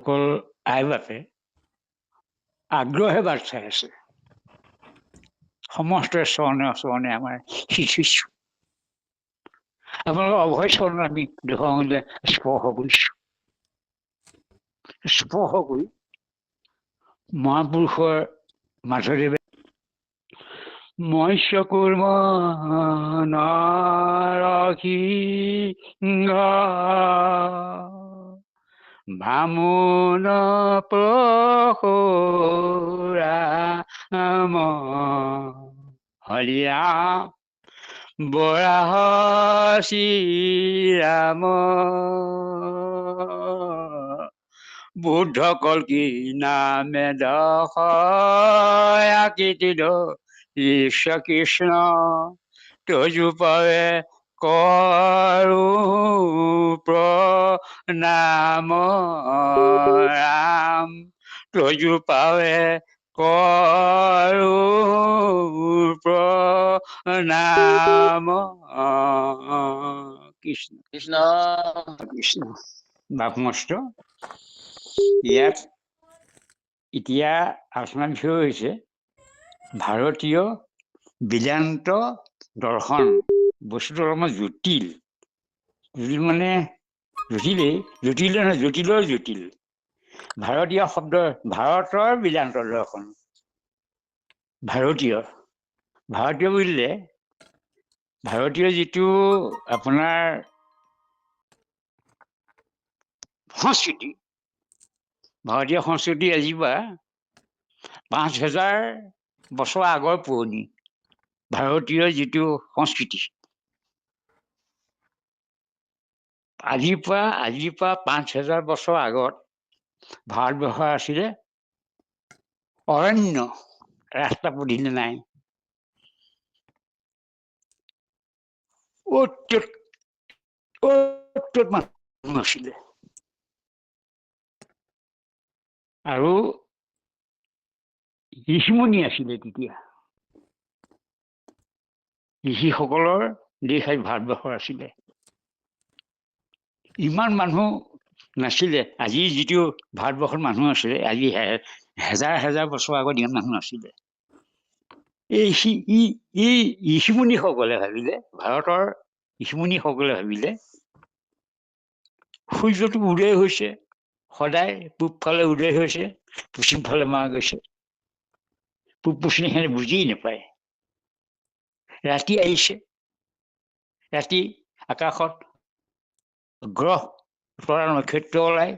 অকল আই বাপে আগ্ৰহে বাট চাই আছে। সমস্ত চৰণে চৰণে আমাৰ শিকিছোঁ। আপোনালোকৰ অভয় চৰণ আমি দুখলে স্পৰ্শ কৰিছোঁ। স্পৰ্শ কৰি মহাপুৰুষৰ মাজেৰে মৎস্য কুৰ্ম নাৰসী ভামুন পৰশুৰাম হৰিৰাম বৰাহ শ্ৰীৰাম বুদ্ধ কল্কি নামে দশয়াকৃতিদ ঈশ্বৰ কৃষ্ণ তজু পাৱে কৰো প্ৰণাম ৰাম তজু পাৱে কৰো প্ৰণাম কৃষ্ণ কৃষ্ণ কৃষ্ণ। বাপমস্ত ইয়াত এতিয়া আলোচনাৰ বিষয় হৈছে ভাৰতীয় বেদান্ত দৰ্শন। বস্তুটো অলপমান জটিল। জটিল মানে জটিলেই, জটিল নহয়, জটিলৰ জটিল। ভাৰতীয় শব্দ ভাৰতৰ বেদান্ত দৰ্শন। ভাৰতীয় বুলিলে ভাৰতীয় যিটো আপোনাৰ সংস্কৃতি, ভাৰতীয় সংস্কৃতি আজিৰ পৰা ৫,০০০ বছৰ আগৰ পুৰণি। ভাৰতীয় যিটো সংস্কৃতি আজিৰ পৰা ৫,০০০ বছৰ আগত ভাৰতবৰ্ষ আছিলে অৰণ্য, ৰাস্তা পদূলি নাই। অ'ত ত'ত মানুহ আছিলে আৰু ঋষিমুনি আছিলে তেতিয়া। ঋষিসকলৰ দেশ আজি ভাৰতবৰ্ষ আছিলে। ইমান মানুহ নাছিলে। আজি যিটো ভাৰতবৰ্ষত মানুহ আছিলে, আজি হেজাৰ হেজাৰ বছৰ আগত ইমান মানুহ নাছিলে। এই ঋষিমুনিসকলে ভাবিলে, ভাৰতৰ ঋষিমুনিসকলে ভাবিলে সূৰ্যটো উদয় হৈছে, সদায় পূব ফালে উদয় হৈছে, পশ্চিম ফালে মাৰা গৈছে। পূব পশ্চিম সিহঁতে বুজিয়েই নাপায়। ৰাতি আহিছে, ৰাতি আকাশত গ্ৰহ তৰা নক্ষত্ৰ ওলায়,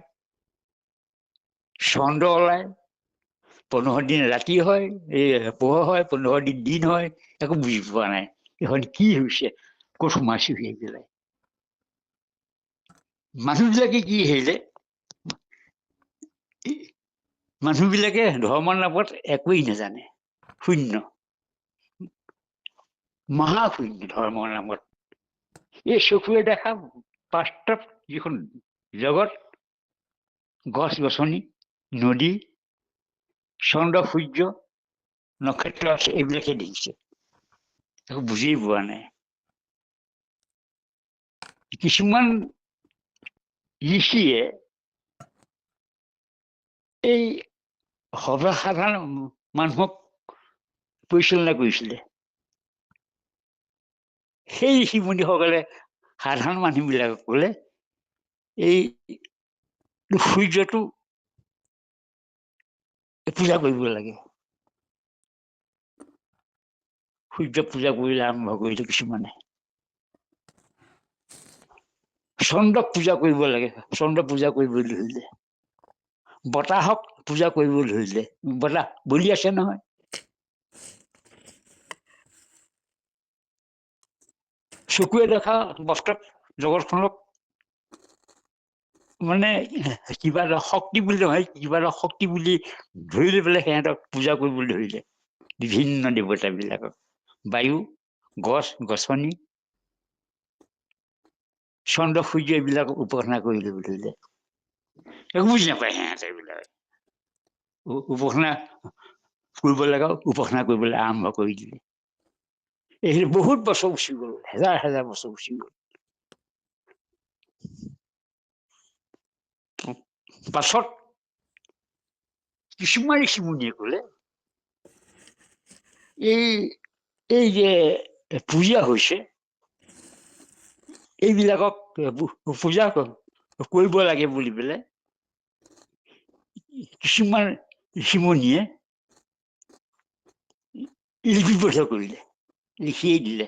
চন্দ্ৰ ওলায়, ১৫ দিন ৰাতি হয়, পোহৰ হয়, ১৫ দিন দিন হয়। একো বুজি পোৱা নাই এখন কি হৈছে, ক'ত সোমাইছো সেই পেলাই। মানুহবিলাকে কি হেৰিলে, মানুহবিলাকে ধৰ্মৰ নামত একোৱেই নাজানে, শূন্য, মহাশূন্য ধৰ্মৰ নামত। এই চকুৰে দেখা বাস্তৱ যিখন জগত, গছ গছনি, নদী, চন্দ্ৰ সূৰ্য নক্ষত্ৰ আছে, এইবিলাকে দেখিছে, একো বুজিয়ে পোৱা নাই। কিছুমান ঋষিয়ে এই সৰ্বসাধাৰণ মানুহক পৰিচালনা কৰিছিলে। সেই ঋষিমুনিসকলে সাধাৰণ মানুহবিলাকক ক'লে, এই সূৰ্যটো পূজা কৰিব লাগে। সূৰ্য পূজা কৰিলে আৰম্ভ কৰিলে কিছুমানে। চন্দ্ৰক পূজা কৰিব লাগে, চন্দ্ৰ পূজা কৰিবলৈ ধৰিলে। বতাহক পূজা কৰিব ধৰিলে, বতাহ বলি আছে নহয়। চকুৱে দেখা বাস্তৱ জগতখনক মানে কিবা এটা শক্তি বুলি নহয়, কিবা এটা শক্তি বুলি ধৰি লৈ পেলাই সিহঁতক পূজা কৰিবলৈ ধৰিলে। বিভিন্ন দেৱতাবিলাকক, বায়ু, গছ গছনি, চন্দ্ৰ সূৰ্য এইবিলাকক উপাসনা কৰি ল'ব ধৰিলে। একো বুজি নাপায় সিহঁতে এইবিলাক। উপাসনা কৰিব লাগে, উপাসনা কৰিবলৈ আৰম্ভ কৰি দিলে। এই বহুত বছৰ গুচি গ'ল, হেজাৰ হেজাৰ বছৰ গুচি গ'ল। পাছত কিছুমান ঋষিমুনিয়ে ক'লে এই যে পূজা হৈছে এইবিলাকক পূজা কৰিব লাগে বুলি পেলাই কিছুমান ঋষিমুনিয়ে লিপিবদ্ধ কৰিলে, লিখিয়ে দিলে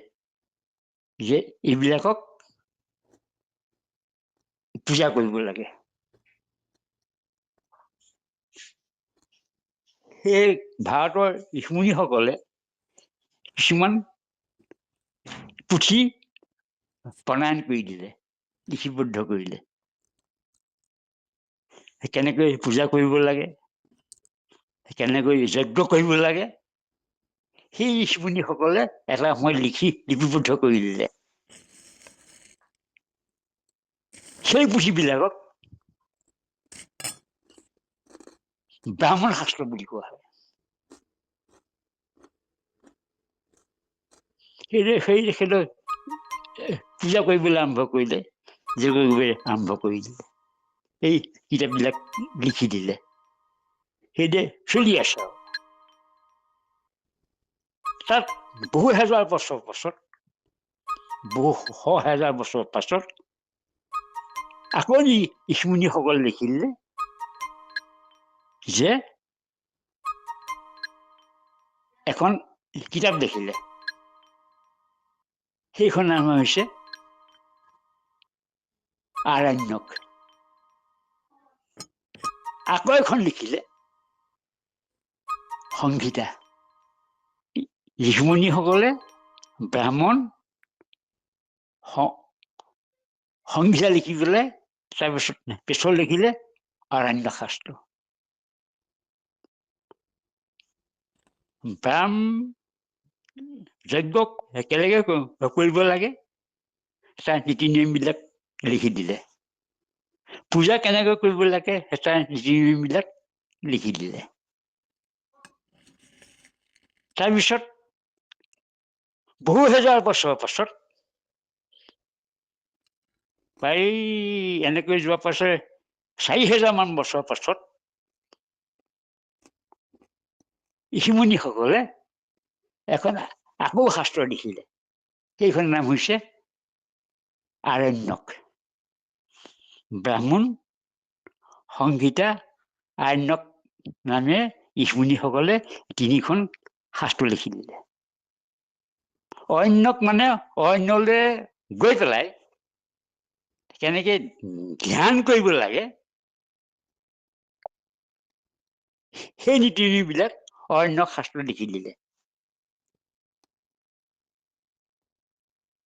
যে এইবিলাকক পূজা কৰিব লাগে। সেই ভাৰতৰ ঋষিমুনিসকলে কিছুমান পুথি প্ৰণয়ন কৰি দিলে, লিপিবদ্ধ কৰিলে। কেনেকৈ পূজা কৰিব লাগে, কেনেকৈ যজ্ঞ কৰিব লাগে, সেই ঋষিমুনিসকলে এটা সময় লিখি লিপিবদ্ধ কৰি দিলে। সেই পুথিবিলাকক ব্ৰাহ্মণ শাস্ত্ৰ বুলি কোৱা হয়। সেইটো পূজা কৰিবলৈ আৰম্ভ কৰিলে, যজ্ঞ কৰিবলৈ আৰম্ভ কৰি দিলে, এই কিতাপবিলাক লিখি দিলে। সেইদৰে চলি আছে আৰু তাত বহু হেজাৰ বছৰ পাছত, বহু শ হেজাৰ বছৰ পাছত আকৌ ঋষিমুনিসকলে লিখিলে যে এখন কিতাপ দেখিলে, সেইখন নাম হৈছে আৰণ্যক। আকৌ এখন লিখিলে সংহিতা। ঋষিমুনিসকলে ব্ৰাহ্মণ সংহিতা লিখি পেলাই তাৰপিছত পিছত লিখিলে আৰণ্য শাস্ত্ৰ। যজ্ঞক একেলগে কৰিব লাগে, তাৰ নীতি নিয়মবিলাক লিখি দিলে। পূজা কেনেকৈ কৰিব লাগে তাৰ নীতি নিয়মবিলাক লিখি দিলে। তাৰপিছত বহু হেজাৰ বছৰৰ পাছত, প্ৰায় এনেকৈ যোৱাৰ পাছত 4,000 মান বছৰ পাছত ঋষিমুনিসকলে এখন আকৌ শাস্ত্ৰ লিখিলে, সেইখন নাম হৈছে আৰণ্যক। ব্ৰাহ্মণ সংহিতা আৰণ্যক নামে ঋষিমুনিসকলে 3খন শাস্ত্ৰ লিখি দিলে। অৰণ্যক মানে অৰণ্যলৈ গৈ পেলাই কেনেকে ধ্যান কৰিব লাগে সেই নীতি নিয়মবিলাক অৰণ্যক শাস্ত্ৰ লিখি দিলে।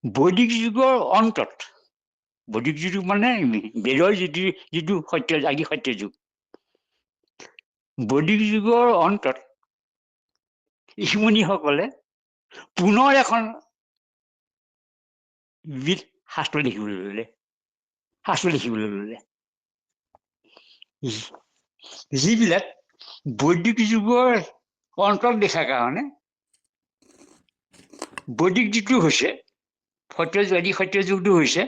বৈদিক যুগৰ অন্তত, বৈদিক যুগ মানে বেদৰ যিটো আদি সত্য যুগ, বৈদিক যুগৰ অন্তত ঋষিমুনিসকলে পুনৰ এখন শাস্ত্ৰ লিখিবলৈ ল'লে, যিবিলাক বৈদিক যুগৰ অন্তত দেখাৰ কাৰণে বৈদিক যুগটো হৈছে আদি সত্য যুগটো হৈছে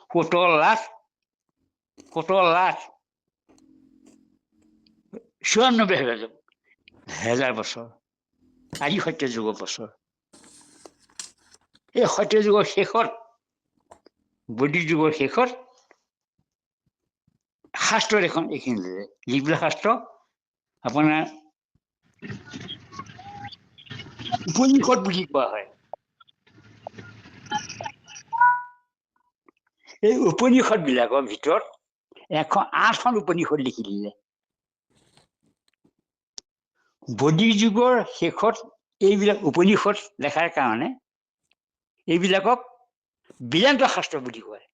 17,94,000 বছৰ আদি সত্য যুগৰ বছৰ। এই সত্য যুগৰ শেষত, বৈদিক যুগৰ শেষত শাস্ত্ৰ এখন এইখিনি দিলে, যিবিলাক শাস্ত্ৰ আপোনাৰ উপনিষদ বুলি কোৱা হয়। এই উপনিষদ বিলাকৰ ভিতৰত 108খন উপনিষদ লিখি দিলে। বৈদিক যুগৰ শেষত এইবিলাক উপনিষদ লেখাৰ কাৰণে এইবিলাকক বেদান্ত শাস্ত্ৰ বুলি কয়।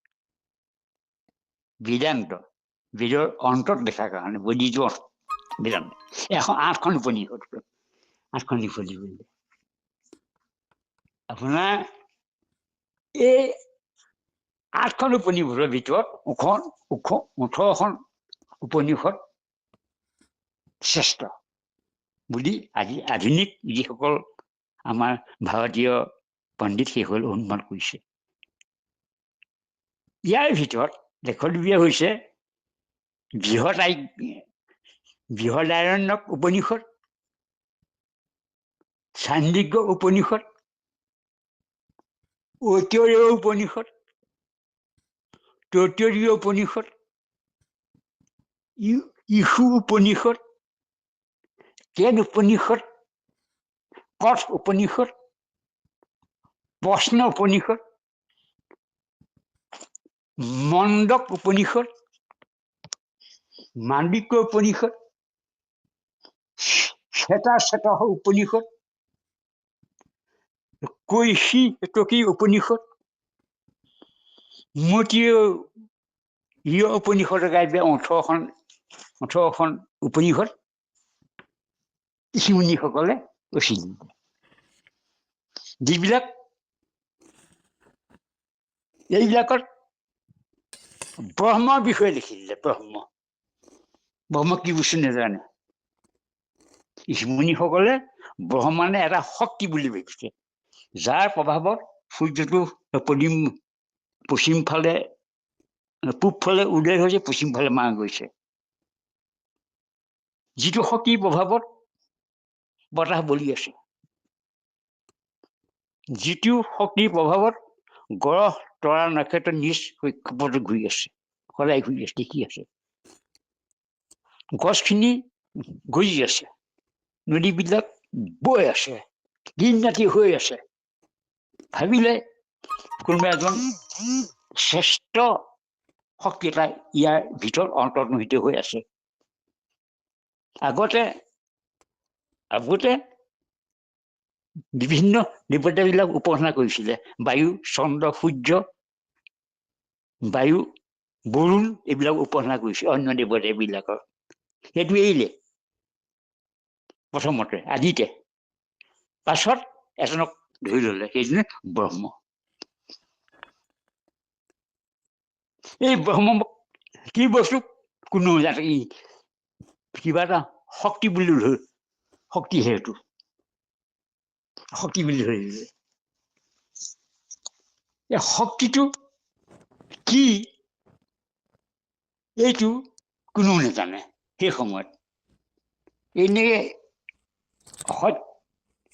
বেদৰ অন্তত দেখাৰ কাৰণে বৈদিক যুগৰ বেদান্ত 8খন উপনিষদ, 8খন লিখি দিলে। আপোনাৰ এই 8খন উপনিষদৰ ভিতৰত 18খন উপনিষদ শ্ৰেষ্ঠ বুলি আজি আধুনিক যিসকল আমাৰ ভাৰতীয় পণ্ডিত সেইসকলে অনুমান কৰিছে। ইয়াৰ ভিতৰত লেখতবিয়া হৈছে বৃহদাৰণ্যক উপনিষদ, চান্দিগ্য উপনিষদ, ঐতৰেয় উপনিষদ, তৈতৰীয় উপনিষদ, ইশু উপনিষদ, কেন উপনিষদ, কঠ উপনিষদ, প্ৰশ্ন উপনিষদ, মণ্ডক উপনিষদ, মাণ্ডিক্য উপনিষদ, শ্বেতা উপনিষদ, কৈশিকি উপনিষদ, মতীয় উপনিষদ গাইবে 18খন উপনিষদ ঋষিমুনিসকলে কৈছিল, যিবিলাক এইবিলাকত ব্ৰহ্মৰ বিষয়ে লিখিলে। ব্ৰহ্ম কি বস্তু নাজানে। ঋষিমুনিসকলে ব্ৰহ্ম মানে এটা শক্তি বুলি ভাবিছে, যাৰ প্ৰভাৱত সূৰ্যটো পশ্চিম ফালে পূব ফালে উদয় হৈছে, পশ্চিম ফালে মাৰ গৈছে। যিটো শক্তিৰ প্ৰভাৱত বতাহ বলি আছে, যিটো শক্তিৰ প্ৰভাৱত গ্ৰহ তৰা নক্ষত্ৰ নিজ কক্ষপথত ঘূৰি আছে, সদায় ঘূৰি আছে, দেখি আছে। গছখিনি গজি আছে, নদীবিলাক বৈ আছে, দিন ৰাতি হৈ আছে। ভাবিলে কোনোবা এজন শ্ৰেষ্ঠ শক্তি এটা ইয়াৰ ভিতৰত অন্তৰ্নিহিত হৈ আছে। আগতে বিভিন্ন দেৱতাবিলাক উপাসনা কৰিছিলে। বায়ু, চন্দ্ৰ, সূৰ্য, বায়ু, বৰুণ এইবিলাক উপাসনা কৰিছে, অন্য দেৱতাবিলাকৰ। সেইটো এৰিলে প্ৰথমতে, আদিতে। পাছত এজনক ধৰি ললে, সেইজনে ব্ৰহ্ম। এই ব্ৰহ্ম কি বস্তু কোনো জানে, কিবা এটা শক্তি বুলি ধৰি, শক্তি সেইটো শক্তি বুলি ধৰি দিলে। এই শক্তিটো কি এইটো কোনো নাজানে সেই সময়ত। এনেই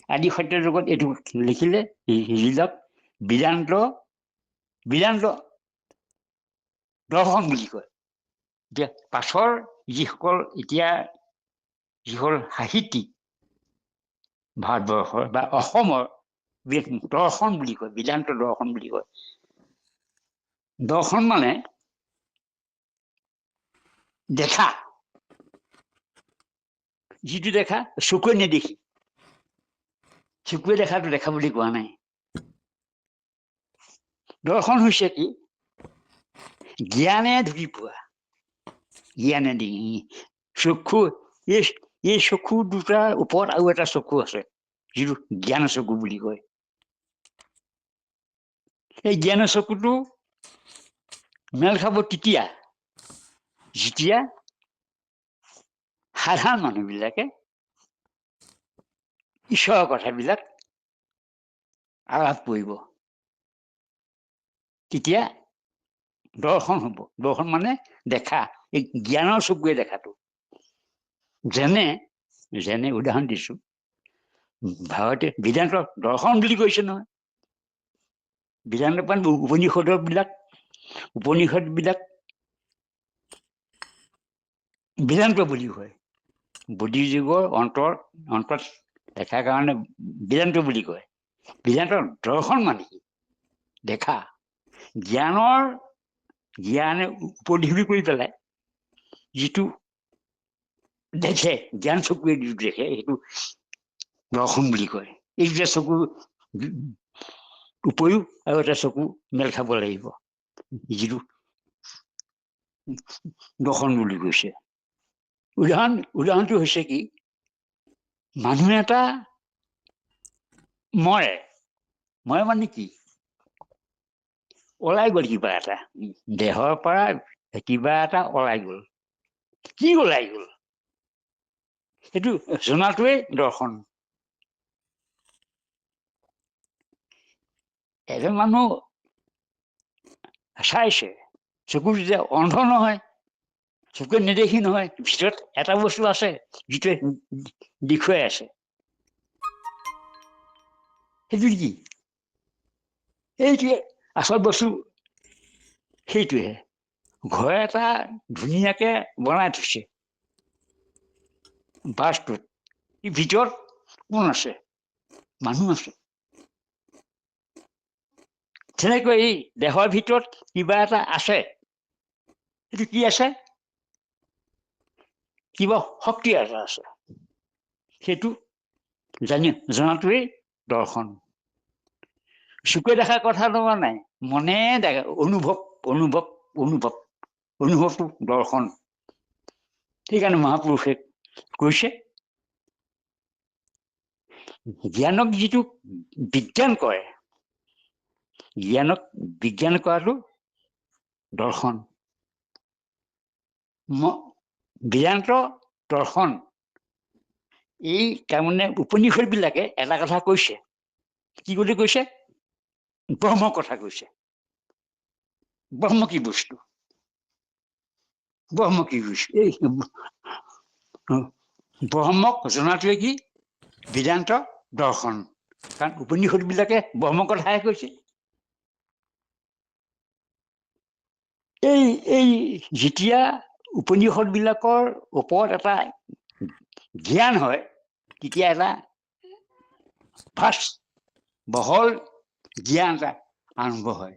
আদি সত্যৰ যুগত এইটো লিখিলে, যিবিলাক বেদান্ত দৰ্শন বুলি কয়। এতিয়া পাছৰ যিসকল সাহিত্যিক ভাৰতবৰ্ষৰ বা অসমৰ, দৰ্শন বুলি কয়, বেদান্ত দৰ্শন বুলি কয়। দৰ্শন মানে দেখা, যিটো দেখা চকুৱে নেদেখি, চকুৱে দেখাটো দেখা বুলি কোৱা নাই। দৰ্শন হৈছে কি? জ্ঞানে ঢুকি পোৱা, জ্ঞানে দেখি। চক্ষু, এই চকু দুটাৰ ওপৰত আৰু এটা চকু আছে, যিটো জ্ঞান চকু বুলি কয়। এই জ্ঞান চকুটো মেল খাব যেতিয়া সাধাৰণ মানুহবিলাকে ঈশ্বৰৰ কথাবিলাক আলাপ কৰিব, তেতিয়া দৰ্শন হ'ব। দৰ্শন মানে দেখা, এই জ্ঞানৰ চকুৱে দেখাটো। যেনে উদাহৰণ দিছো, ভাৰতীয় বেদান্ত দৰ্শন বুলি কৈছে নহয়। বেদান্ত উপনিষদ বিলাক বেদান্ত বুলি কয়। বুদ্ধি যুগৰ অন্তত দেখাৰ কাৰণে বেদান্ত বুলি কয়। বেদান্ত দৰ্শন মানে কি? দেখা। জ্ঞানে উপলব্ধি কৰি পেলাই যিটো দেখে, জ্ঞান চকুৱে যিটো দেখে, সেইটো দৰ্শন বুলি কয়। এই যে চকু উপৰিও আৰু এটা চকু মেল খাব লাগিব, যিটো দৰ্শন বুলি কৈছে। উদাহৰণটো হৈছে কি? মানুহ এটা মৰে মানে কি? ওলাই গ'ল কিবা এটা, দেহৰ পৰা কিবা এটা ওলাই গ'ল। কি ওলাই গ'ল? সেইটো জনাটোৱেই দৰ্শন। এজন মানুহ চাইছে, চকু যেতিয়া অন্ধ নহয়, চকুৱে নেদেখি নহয়, ভিতৰত এটা বস্তু আছে যিটোৱে দেখুৱাই আছে। সেইটো কি? এইটোৱে আচল বস্তু, সেইটোহে। ঘৰ এটা ধুনীয়াকে বনাই থৈছে, বাছটোত ভিতৰত কোন আছে? মানুহ আছে। তেনেকৈ এই দেহৰ ভিতৰত কিবা এটা আছে। সেইটো কি আছে? কিবা শক্তি এটা আছে। সেইটো জনাটোৱেই দৰ্শন। চকুৱে দেখা কথা তোমাৰ নাই, মনে দেখা, অনুভৱ অনুভৱ অনুভৱ অনুভৱটো দৰ্শন। সেইকাৰণে মহাপুৰুষে কৈছে, জ্ঞানক যিটো বিজ্ঞান কৰে, জ্ঞানক বিজ্ঞান কৰাটো দৰ্শন। বেদান্ত দৰ্শন, এই তাৰমানে উপনিষদ বিলাকে এটা কথা কৈছে। কি বুলি কৈছে? ব্ৰহ্মৰ কথা কৈছে। ব্ৰহ্ম কি বস্তু? ব্ৰহ্ম কি বস্তু? এই ব্ৰহ্মক জনাটোৱে কি? বেদান্ত দৰ্শন। কাৰণ উপনিষদ বিলাকে ব্ৰহ্মৰ কথাহে কৈছে। এই যেতিয়া উপনিষদ বিলাকৰ ওপৰত এটা জ্ঞান হয়, তেতিয়া এটা ফাৰ্ষ্ট বহল জ্ঞান এটা আৰম্ভ হয়।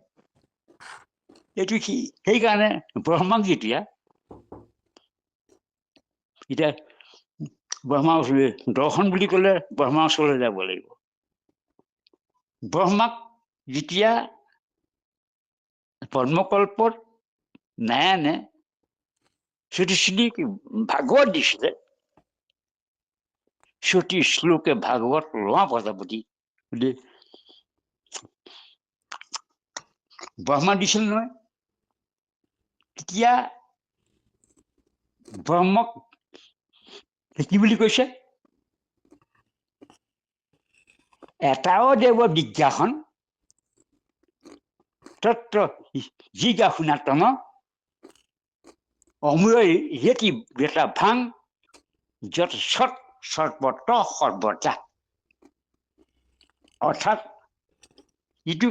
এইটো সেইকাৰণে ব্ৰহ্মক এতিয়া ব্ৰহ্মাৰ ওচৰলৈ দৰ্শন বুলি ক'লে ব্ৰহ্মাৰ ওচৰলৈ যাব লাগিব। ব্ৰহ্মাক যেতিয়া পদ্মকল্পত নাৰায়ণে শ্ৰুতি ভাগৱত দিছিলে, শ্ৰুতি শ্লোকে ভাগৱত ৰমা প্ৰজাপতি বুলি ব্ৰহ্মা দিছিল নহয়। তেতিয়া ব্ৰহ্মক কি বুলি কৈছে? এটাও দেৱ বিজ্ঞাসন তত্ৰ জিগা সনাতন অমূল্য ইয়েতি বেটা ভাং যত সৎ সৰ্বত সৰ্বতা। অৰ্থাৎ ইটো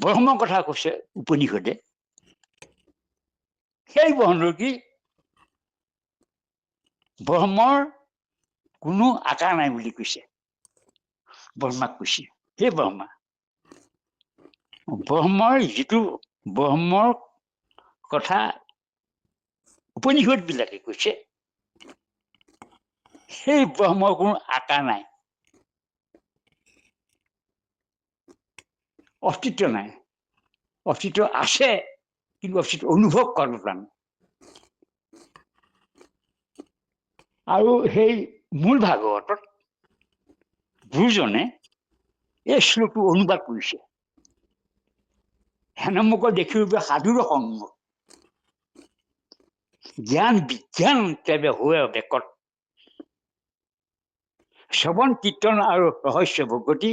ব্ৰহ্মৰ কথা কৈছে উপনিষদে। সেই ব্ৰহ্মৰ কি? ব্ৰহ্মৰ কোনো আকাৰ নাই বুলি কৈছে, ব্ৰহ্মাক কৈছে। সেই ব্ৰহ্মৰ যিটো ব্ৰহ্মৰ কথা উপনিষদ বিলাকে কৈছে, সেই ব্ৰহ্মৰ কোনো আকাৰ নাই, অস্তিত্ব নাই। অস্তিত্ব আছে, কিন্তু অস্তিত্ব অনুভৱ কৰাটো টান। আৰু সেই মূল ভাগৱতত গুৰুজনে এই শ্লোকটো অনুবাদ কৰিছে। হেনমুখৰ দেখিব সাধুৰ সংগ, জ্ঞান বিজ্ঞান কেবে হৈ বেকত, শ্ৰৱণ কীৰ্তন আৰু ৰহস্য ভগতি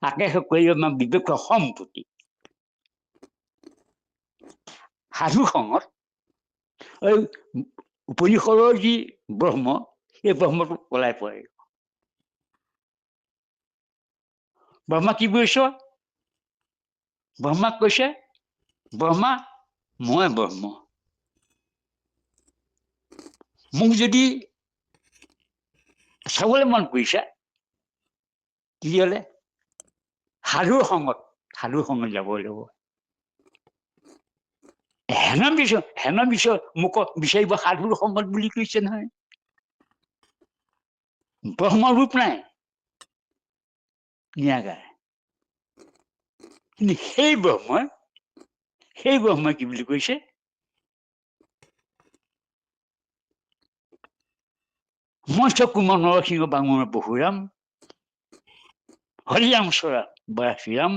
আকেশ কৰিব বিবেক সম্পত্তি। সাধু সংগত এই উপনিষদৰ যি ব্ৰহ্ম, এই ব্ৰহ্মটো পলাই পৰে। ব্ৰহ্মা কি কৰিছ? ব্ৰহ্মাক কৈছে, ব্ৰহ্মা মই ব্ৰহ্ম। মোক যদি চাবলৈ মন কৰিছে, তেতিয়াহ'লে সাধুৰ সংগত যাব লাগিব। হেন মোক বিচাৰিব সাধুৰ সংগত বুলি কৈছে নহয়। ব্ৰহ্মৰ ৰূপ নাই, নিৰাকাৰ। কিন্তু সেই ব্ৰহ্মই কি বুলি কৈছে? মৎস্য কুমাৰ নৰসিংহ বাঙৰ পশুৰাম হৰিৰাম চৰা বৰাশ্ৰীৰাম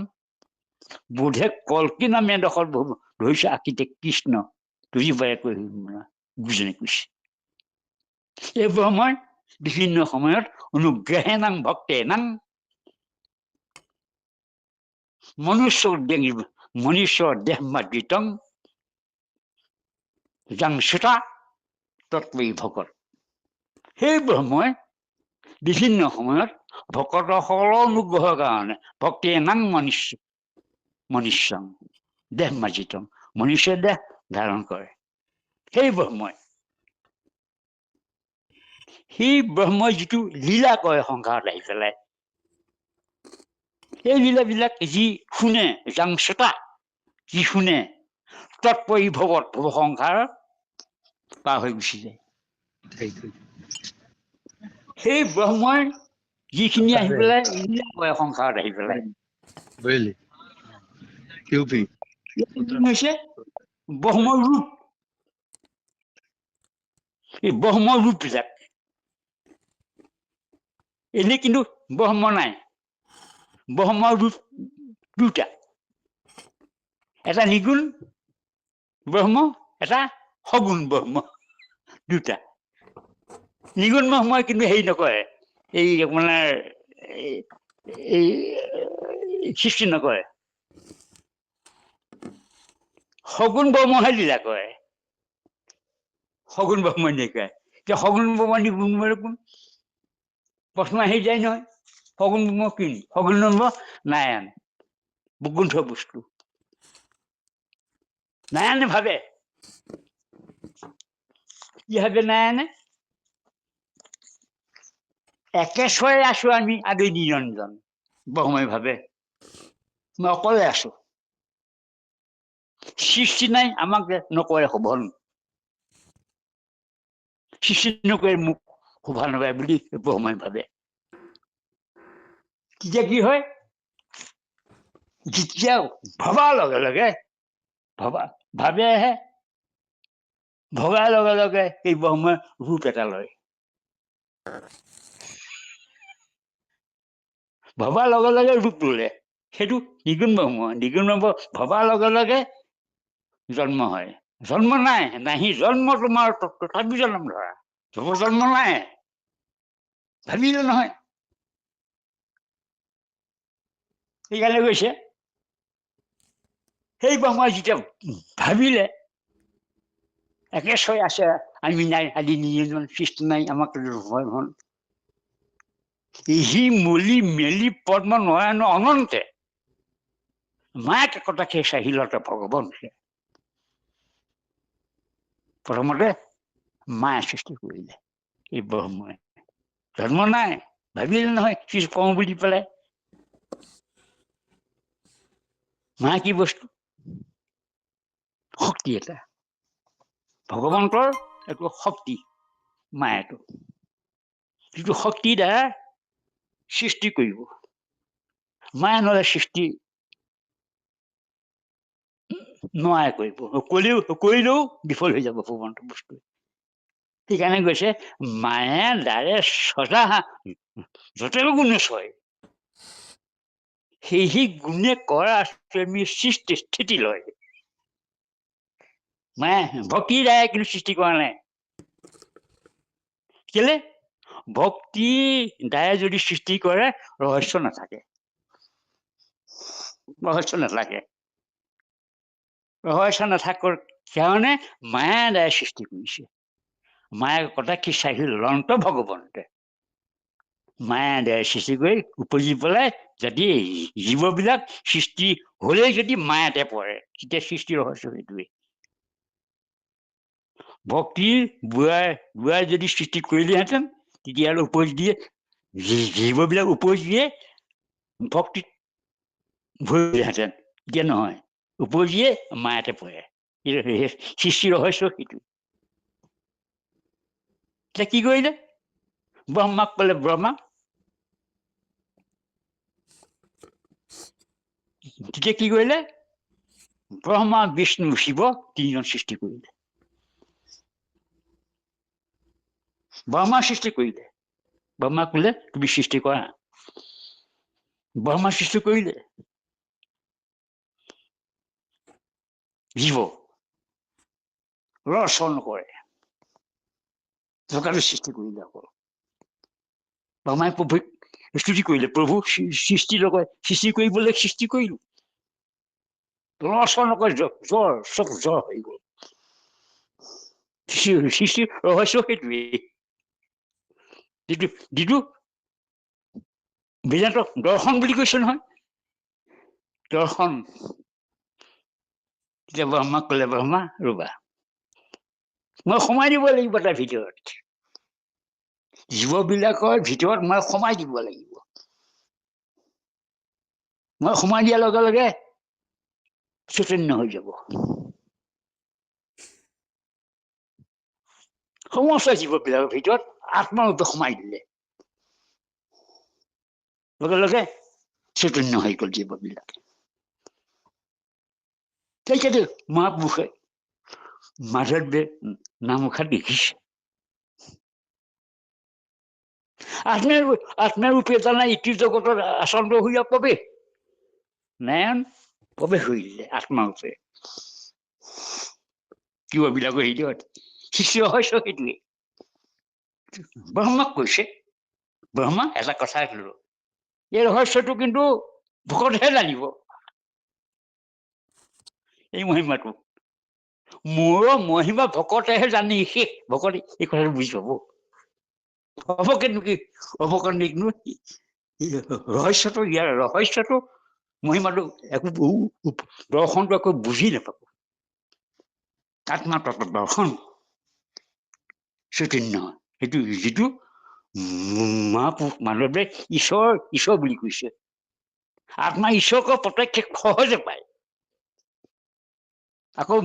বোধে কল্কি নামে দখত ধৰিছে আকিতে কৃষ্ণ তুজি বাৰে কৈ গুৰুজনে কৈছে। এই ব্ৰহ্মই বিভিন্ন সময়ত অনুগ্ৰহে নাং ভক্তে নাং মনুষ্য দেহ মাদৃতং যাং চোতা তৎপৰি ভকত সেই ব্ৰহ্মই বিভিন্ন সময়ত ভকতসকলৰ অনুগ্ৰহৰ কাৰণে ভক্তি নাং মনুষ্যং দেহ মাজিতম মনুষ্য দেহ ধাৰণ কৰে সেই ব্ৰহ্মই যিটো লীলা কৰে সংসাৰত আহি পেলাই সেই লীলাবিলাক যি শুনে যাং শ্ৰোতা যি শুনে তৎপৰি ভগত সংসাৰত পাৰ হৈ গুচি যায় সেই ব্ৰহ্মই যিখিনি আহি পেলাই লীলা কৰে সংসাৰত আহি পেলাই হৈছে ব্ৰহ্মৰ ৰূপ এই ব্ৰহ্মৰ ৰূপবিলাক এনেই কিন্তু ব্ৰহ্ম নাই ব্ৰহ্মৰ ৰূপ দুটা এটা নিগুণ ব্ৰহ্ম এটা সগুণ ব্ৰহ্ম দুটা নিগুণ ব্ৰহ্মই কিন্তু হেৰি নকৰে এই আপোনাৰ এই সৃষ্টি নকৰে সগুণ ব্ৰহ্মহে লীলা কৰে সগুণ ব্ৰহ্ম এনেকুৱাই এতিয়া সগুণ ব্ৰহ্ম নিগুণ কোন প্ৰশ্ন আহি যায় নহয় সগুণ ব্ৰহ্ম কি সগুণ ব্ৰহ্ম নাৰায়ণ বৈকুণ্ঠ বস্তু নাৰায়ণে ভাবে কি ভাবে নাৰায়ণে একেশ্বৰে আছো আমি আদি নিৰঞ্জন ব্ৰহ্মই ভাবে মই অকলে আছো সৃষ্টি নাই আমাক নকৰে শোভন সৃষ্টি নকৰে মোক শোভা নকৰে বুলি ব্ৰহ্মই ভাবে তেতিয়া কি হয় যেতিয়া ভবাৰ লগে লগে ভাবেহে ভগাৰ লগে লগে এই ব্ৰহ্মই ৰূপ এটা লয় ভবাৰ লগে লগে ৰূপ ললে সেইটো নিগুণ ব্ৰহ্ম ভবাৰ লগে লগে জন্ম হয় জন্ম নাই নাহি জন্ম তোমাৰ তথাপি জন্ম ধৰা জন্ম নাই ভাবিলে নহয় সেইকাৰণে কৈছে সেই ব্ৰহ্মই যেতিয়া ভাবিলে একেশ্বৰে আছে আমি নাই আদি নিৰঞ্জন সৃষ্টি নাই আমাক সি মলি মেলি পদ্ম নয়ন অনন্তে মাক একতাকে চাহিলতে ভগৱান প্ৰথমতে মায়ে সৃষ্টি কৰিলে এই ব্ৰহ্মই জন্ম নাই ভাবিলে নহয় কিছু কওঁ বুলি পেলাই মা কি বস্তু শক্তি এটা ভগৱন্তৰ এইটো শক্তি মায়েটো যিটো শক্তিৰ দ্বাৰা সৃষ্টি কৰিব মায়ে নহলে সৃষ্টি নোৱাৰে কৰিব কৰিলেও বিফল হৈ যাব ভগৱন্তৰ বস্তু সেইকাৰণে কৈছে মায়ে দ্বাৰে সজা যতেও গুণে চয় সেই গুণে কৰা সৃষ্টি স্থিতি লয় মায়ে ভক্তিৰ দ্বাৰা কিন্তু সৃষ্টি কৰা নাই কেলে ভক্তি দ্বাৰা যদি সৃষ্টি কৰে ৰহস্য নাথাকে ৰহস্য নাথাকৰ কাৰণে মায়া দ্বাৰা সৃষ্টি কৰিছে মায়ে কটাক্ষী চাহিল লন্ত ভগৱন্তে মায়া দ্বাৰা সৃষ্টি কৰি উপজি পেলাই যদি জীৱবিলাক সৃষ্টি হলেই যদি মায়াতে পৰে তেতিয়া সৃষ্টি ৰহস্য সেইটোৱে ভক্তিৰ বুঢ়াই যদি সৃষ্টি কৰিলেহেঁতেন তেতিয়াহ'লে উপজ দিয়ে জীৱবিলাক উপজ দিয়ে ভক্তিত ভৰিলেহেঁতেন এতিয়া নহয় উপজিয়ে মায়াতে পৰে সৃষ্টি ৰহস্য সেইটো এতিয়া কি কৰিলে ব্ৰহ্মাক কলে ব্ৰহ্মা তেতিয়া কি কৰিলে ব্ৰহ্মা বিষ্ণু শিৱ তিনিজন সৃষ্টি কৰিলে ব্ৰহ্মা সৃষ্টি কৰিলে ব্ৰহ্মা কলে তুমি সৃষ্টি কৰা ব্ৰহ্মা সৃষ্টি কৰিলে জীৱ ৰচন কৰে জগতৰ সৃষ্টি কৰিলে অকল ব্ৰহ্মাই প্ৰভুক স্তুতি কৰিলে প্ৰভু সৃষ্টি নকৰে সৃষ্টি কৰিবলৈ সৃষ্টি কৰিলো ৰচন নকৰে জ্বৰ চব জ্বৰ হৈ গল সৃষ্টিৰ ৰহস্য সেইটোৱেই, যিটো বেদান্ত দৰ্শন বুলি কৈছে নহয়। দৰ্শন। তেতিয়া ব্ৰহ্মাক ক'লে, ব্ৰহ্মা ৰবা, মই সোমাই দিব লাগিব তাৰ ভিতৰত, জীৱবিলাকৰ ভিতৰত মই সোমাই দিব লাগিব। মই সোমাই দিয়াৰ লগে লগে চৈতন্য হৈ যাব। সমস্ত জীৱবিলাকৰ ভিতৰত আত্মাৰূপে সোমাই দিলে লগে লগে চৈতন্য হৈ গ'ল জীৱবিলাকে। সেইকাৰণে মহাপুৰুষে মাধৱদেৱ নামঘাট দেখিছে। আত্মাৰূপে জানা ইতি জগতৰ আচন্দ হৈ প্ৰৱেশ, নাৰায়ণ প্ৰৱেশ হৈ দিলে আত্মাৰূপে জীৱবিলাকৰ ভিতৰত। সৃষ্টি ৰহস্য সেইটোৱে। ব্ৰহ্মাক কৈছে, ব্ৰহ্মা এটা কথা কলো, এই ৰহস্যটো কিন্তু ভকতেহে জানিব। এই মহিমাটো মোৰ মহিমা ভকতেহে জানি শেষ। ভকতে এই কথাটো বুজি পাব। অৱকাণ্ডিকনো ৰহস্যটো, ইয়াৰ ৰহস্যটো মহিমাটো একো দৰ্শনটো একো বুজি নাপাব। আত্মা তত্ত্ব দৰ্শন চৈতন্য, সেইটো যিটো মহাপুৰুষ মাধৱে ঈশ্বৰ বুলি কৈছে। আত্মা ঈশ্বৰক প্ৰত্যক্ষ সহজে পায়। আকৌ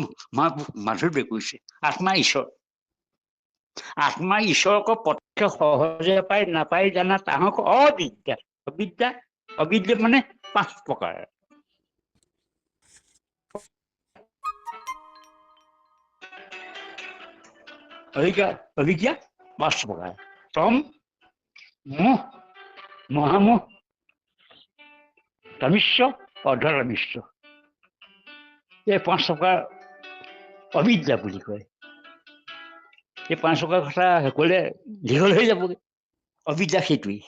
মাধৱে কৈছে আত্মা ঈশ্বৰ। আত্মা ঈশ্বৰক প্ৰত্যক্ষ সহজে পায়, নাপায় জানা তাহাক অবিদ্যা। অবিদ্যা, অবিদ্যা মানে 5 প্ৰকাৰ। অবিদ্যা 5 প্ৰকাৰ। তম, মোহ, মহামোহ, তমিশ্চ, অৰ্ধতমিশ্চ। এই 5 প্ৰকাৰ অবিদ্যা বুলি কয়। এই 5 প্ৰকাৰ কথা ক'লে দীঘল হৈ যাবগৈ। অবিদ্যা সেইটোৱেই।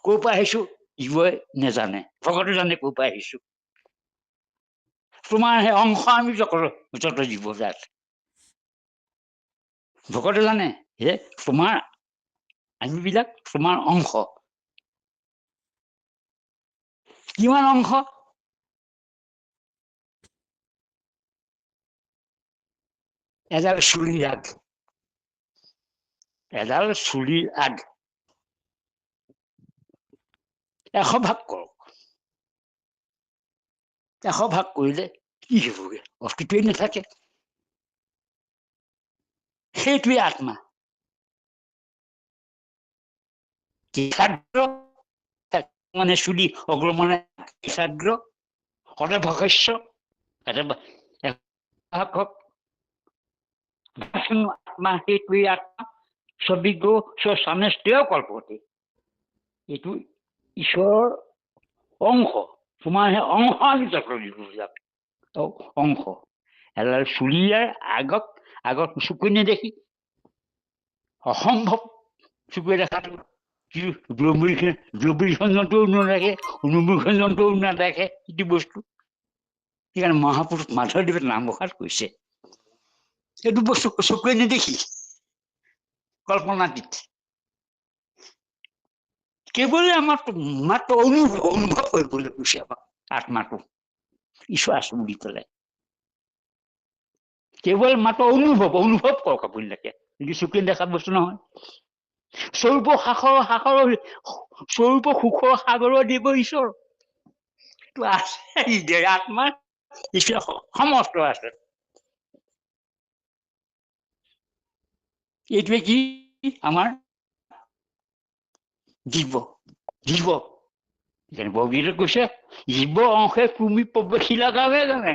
ক'ৰ পৰা আহিছো জীৱই নেজানে, ভকতে জানে ক'ৰ পৰা আহিছো। তোমাৰ সেই অংশ আমি যত জীৱজাত। ভকতে জানে যে তোমাৰ আমিবিলাক তোমাৰ অংশ। কিমান অংশ? এডাল চুলিৰ আগ, এডাল চুলিৰ আগ 100 ভাগ কৰক। 100 ভাগ কৰিলে কি হ'বগে? অস্তিত্বই নাথাকে। সেইটোৱে আত্মা। মানে চুলি অগ্ৰমণে কিষাদ্ৰ, সদে ভকস্য, আত্মা সেইটোৱে আত্মা। সবিজ্ঞ স্বামীস্তেয় কল্পতে। এইটো ঈশ্বৰৰ অংশ। তোমাৰ সেই অংশ আমি যত অংশ। এডাল চুলিয়াৰ আগত চকুৱে নেদেখি, অসম্ভৱ চকুৱে দেখাটো। দ্ৰবিড়খন জন্তুও নেদেখে, অনুমূৰ্খন জন্তুও নেদেখে ইটো বস্তু। সেইকাৰণে মহাপুৰুষ মাধৱদেৱে নামঘোষাত কৈছে এইটো বস্তু চকুৱে নেদেখি, কল্পনাতীত। কেৱল মাত্ৰ অনুভৱ কৰিবলৈ কৈছে আমাক আত্মাটো। ঈশ্বৰ আছো বুলি ক'লে কেৱল মাত্ৰ অনুভৱ কৰক আপোনালোকে। কিন্তু চকুৱে দেখা বস্তু নহয়। স্বৰূপ সুখৰ সাগৰৰ দিব ঈশ্বৰ। তো আছে আত্মা, ঈশ্বৰ সমস্ত আছে। এইটোৱে কি আমাৰ জীৱ। বৰগীতত কৈছে জীৱ অংশে তুমি প্ৰৱেশিলা গাৱে গাৱে।